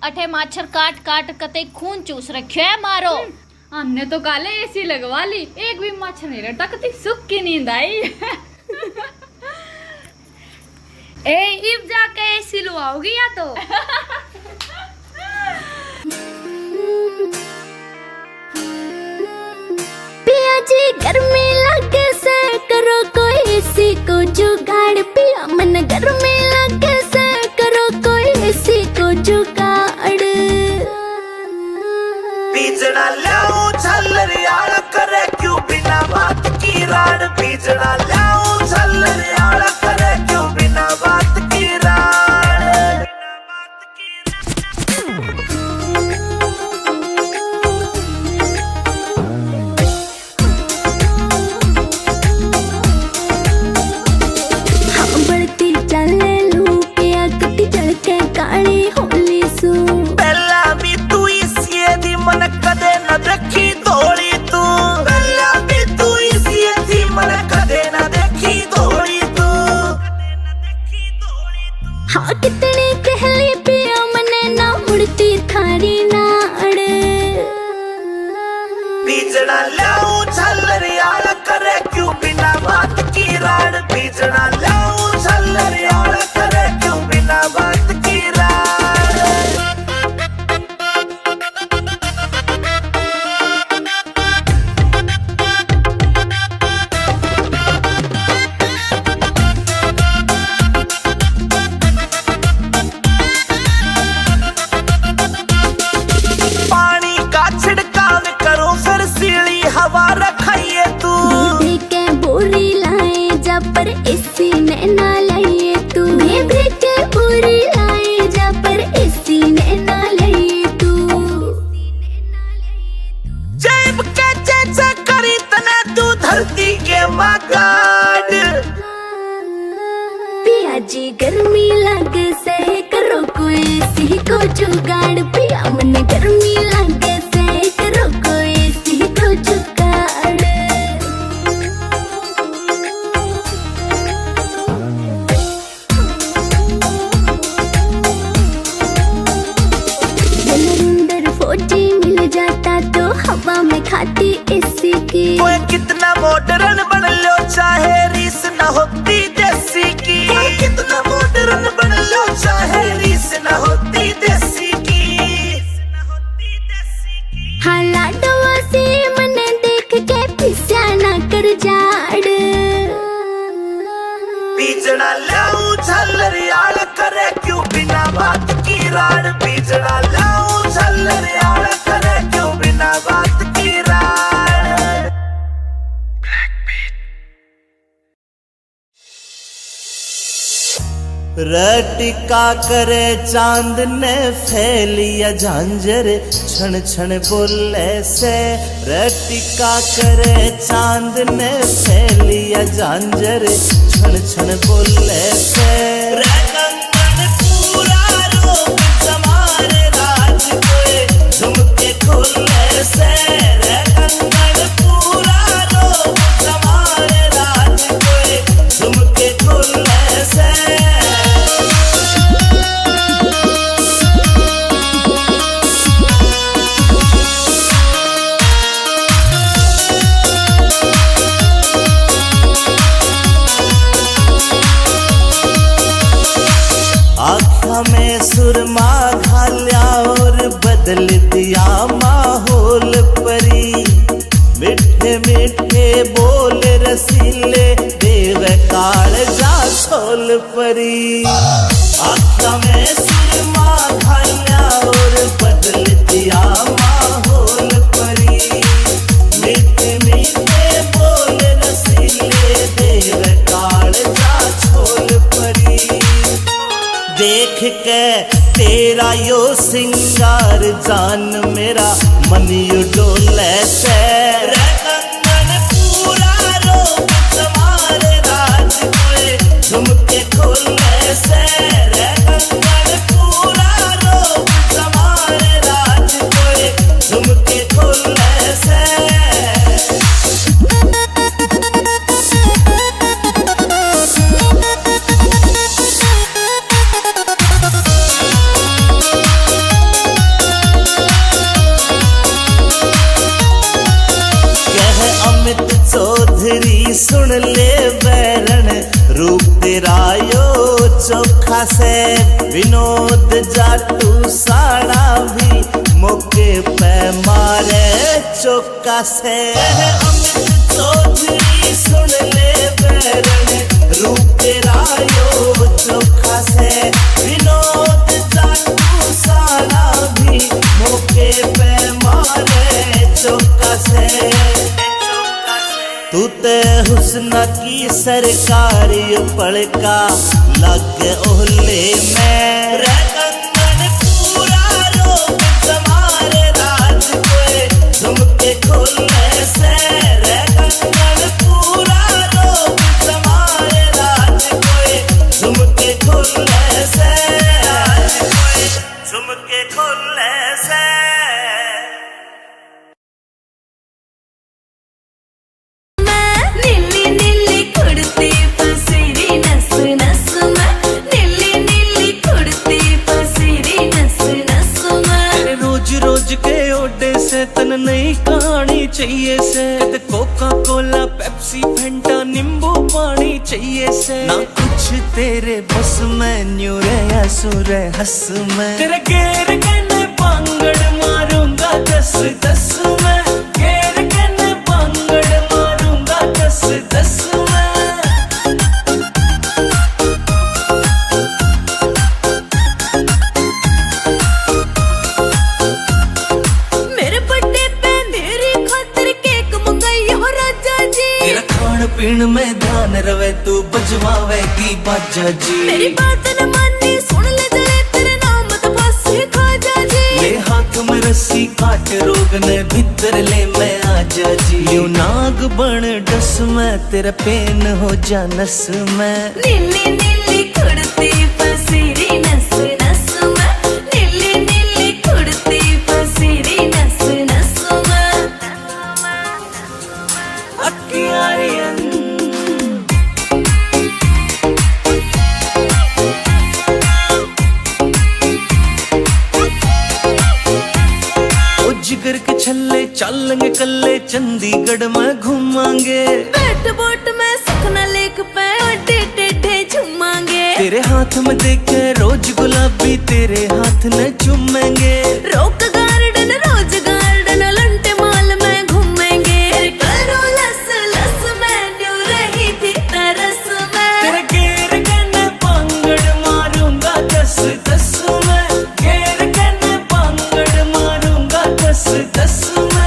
अठे माछर काट काट कते खून चूस रखियो है मारो। हमने तो काले एसी लगवा ली, एक भी माछर नहीं रहता, कति सुख की नींद आई। ए इब जाके एसी लुआओगी या तो। पिया जी गर्मी लगे से करो कोई एसी को जुगाड़, पिया मन गर्मी लगे से करो कोई एसी को जुगाड़। बीजना लाऊं झल्लरियाड़ा करे क्यों बिना बात की राड़, बीजना लाऊं झल्लरियाड़ा करे क्यों बिना बात की राड़। हाँ बढ़ती चले लू पिया कति चढ़के काली होली सू। पहला भी तू इसी दी मन कदे न देखी धोली तू, पहला भी तू इसी दी मन कदे न देखी धोली तू। हाँ कितनी कहली पिया मने ना मुड़ती थारी नाड़। बीजना लाऊं झल्लरियाड़ा करे क्यों बिना बात की राड़, बीजना लाऊं झल्लरियाड़ा करे क्यों बिना बात की राड़। पानी का छिड़काव करो फिर सीढ़ी हवा रखाइए तू, दीदी के बोरी लाए जा पर एसी ने ना लाइए तू। दीदी के बोरी लाए जा पर एसी ने ना लाइए तू। जेब के चेचा करी तना तू धरती के मगाड़। पिया जी गर्मी लगे से करो कोई एसी को जुगाड़, पिया मन गर्मी लगे से करो कोई एसी को जुगाड़। नरेंद्र फौजी मिल जाता तो हवा में खाती एसी की। कोई कितना मॉडर्न बन लो चाहे रीस न होती देसी की, कोई कितना मॉडर्न बन लो चाहे रीस न होती देसी की। हाँ लाडवा से मने देख के पिस्या ना कर जाड़। बीजना लाऊं झल्लरियाड़ा करे क्यों बिना बात की राड़, बीजना लाऊं झल्लरियाड़ा करे क्यों बिना बात की राड़। रटिका करे चांद ने फैलिया झांझर क्षण क्षण बोले से, रटिका करे चांद ने फैलिया झांझर क्षण क्षण बोले से। रंगन पूरा रोग समारे राज कोई झुमके खोले से, रंगन पूरा रोग समारे राज कोई झुमके खोले से। आँखों में सुरमा घाल्या और बदल दिया माहौल परी, मीठे मीठे बोल रसीले देव काल जा छोल परी। आँखों में सुरमा घाल्या और बदल दिया माहौल परी, मीठे मीठे बोल रसीले देव काल जा छोल परी। देख के तेरा यो सिंगार जान मेरा मन यू डोले से। रंगन पूरा रोग समारे राज कोई झुमके खोले से, रंगन पूरा रोग समारे राज कोई झुमके खोले से। चौका से विनोद जाटू साड़ा भी मौके पे मारे चौका से अमित चौधरी सुन ले बैरन रूप तेरा यो चौका से विनोद जाटू साड़ा भी मौके पे मारे चौका से तू ते हुस्न की सरकारी पड़का लग ओले में कंगन पूरा रोक तुम्हारे राज कोई झुमके खोलने से कंगन पूरा रोक तुम्हारे राज कोई झुमके खोलने से झुमके खोलने से तन नहीं कहानी चाहिए से कोका कोला पेप्सी फेंटा नींबू पानी चाहिए से ना कुछ तेरे बस में न्यू रे सुरे हंस में तेरे गेर कहने पांगड़ मारूंगा 10-10 में गेर कहने पांगड़ मारूंगा 10-10 में पीण में ध्यान रवे तू बजवावेगी बाजा जी मेरी बात न मानी सुन ले जले तेरे नाम तो फांसी खाजा जी ले हाथ में रस्सी काट रोग ने भीतर ले मैं आजा जी यू नाग बन डस में तेरा पेन हो जा नस में नीली नीली कुड़ती फसीरी नस नस में नीली नीली कुड़ती फसीरी नस नस में अक्कियारियन जिगर के छल्ले चलेंगे कल्ले चंडीगढ़ में घूमांगे बैठ बोट में सुखना लेक पे ओटे टेढ़े झूमांगे तेरे हाथ में देखे रोज गुलाबी तेरे हाथ न चूमेंगे रोक गार्डन रोज गार्डन लंटे माल में घूमेंगे करो लस लस में न्यू रही थी तरस में तेरे गेर कहने पांगड़ मारूंगा 10-10 में गेर कहने पांगड़ मारूंगा 10-10 में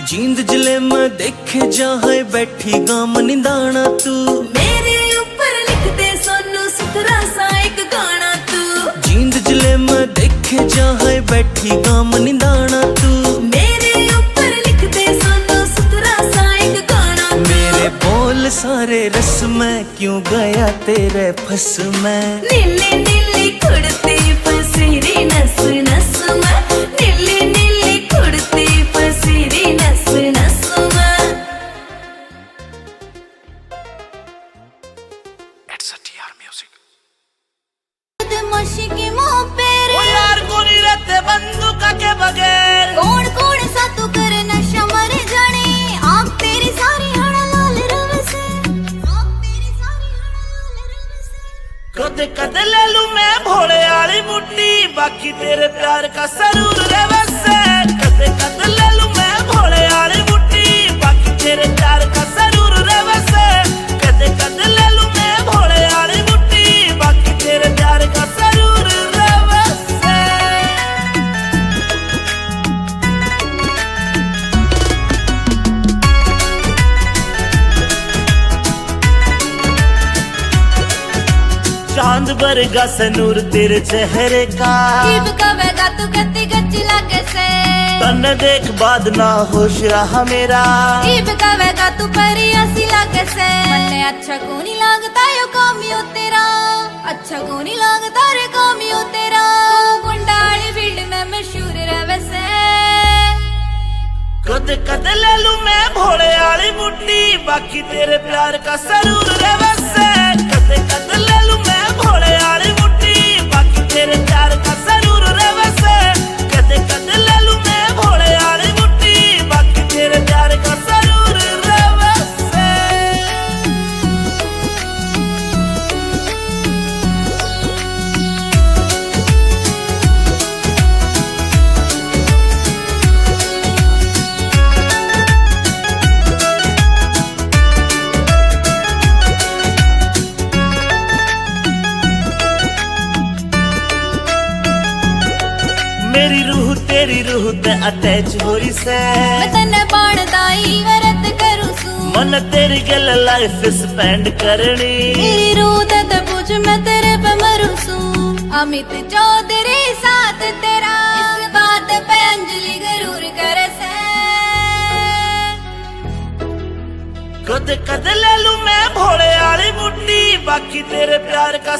जींद जिले में देखे जहाँ बैठी गाम निदाना तू मेरे ऊपर लिख दे सोनू सुथरा सा एक गाना तू जींद जिले में देखे जहाँ बैठी गाम निदाना तू मेरे ऊपर लिख दे सोनू सुथरा सा एक गाना तू मेरे बोल सारे रस में क्यों गया तेरे फस में नीली नीली कुड़ती फसीरी नस नस में नीली नीली कुड़ती फसीरी नस नस में मशी की मुंह पे ओ यार गोरी रहते बंदूका के बगैर कौन कौन सा तू करे नशा मर जाने आँख तेरी सारी हड़ा लाल रव से आँख तेरी सारी हड़ा लाल रव से कदे कदे ले लूं मैं भोले वाली मुट्ठी बाकी तेरे प्यार का सरूर रे वैसे कदे कदे ले लूं मैं भोले वाली मुट्ठी बाकी तेरे प्यार का सरूर रे वैसे कदे कदे ले लूं मैं भोले वाली मुट्ठी बाकी तेरे प्यार का सरूर रे वैसे चांद बरगा सनूर तेरे चेहरे का जीव कवेगा तू गति गच्ची लागे से तन देख बाद ना होश रहा मेरा जीव कवेगा तू परिया सी लागे से मन्ने अच्छा को नहीं लगता यो कामियो तेरा अच्छा को नहीं लगता रे कामियो तेरा गुंडाली फील्ड में मशहूर रहे से कद कद ले लूं मैं भोले वाली मुट्ठी बाकी तेरे प्यार का सरूर रे वैसे कद कद ले लूं मैं भोले वाली मुट्ठी बाकी तेरे प्यार का सरूर रे वैसे कद कद ले लूं मैं भोले वाली मुट्ठी मैं अटैच हो रही से मैं तन्ने पाणदाई वरत करूं सू मन तेरी गल लाइफ स्पेंड करनी मेरी रूह ते पूछ मैं तेरे पे मरूं सू अमित चौधरी साथ तेरा इस बात पे अंजलि जरूर करे से कद कद ले लूं मैं भोले वाली मुट्ठी बाकी तेरे प्यार का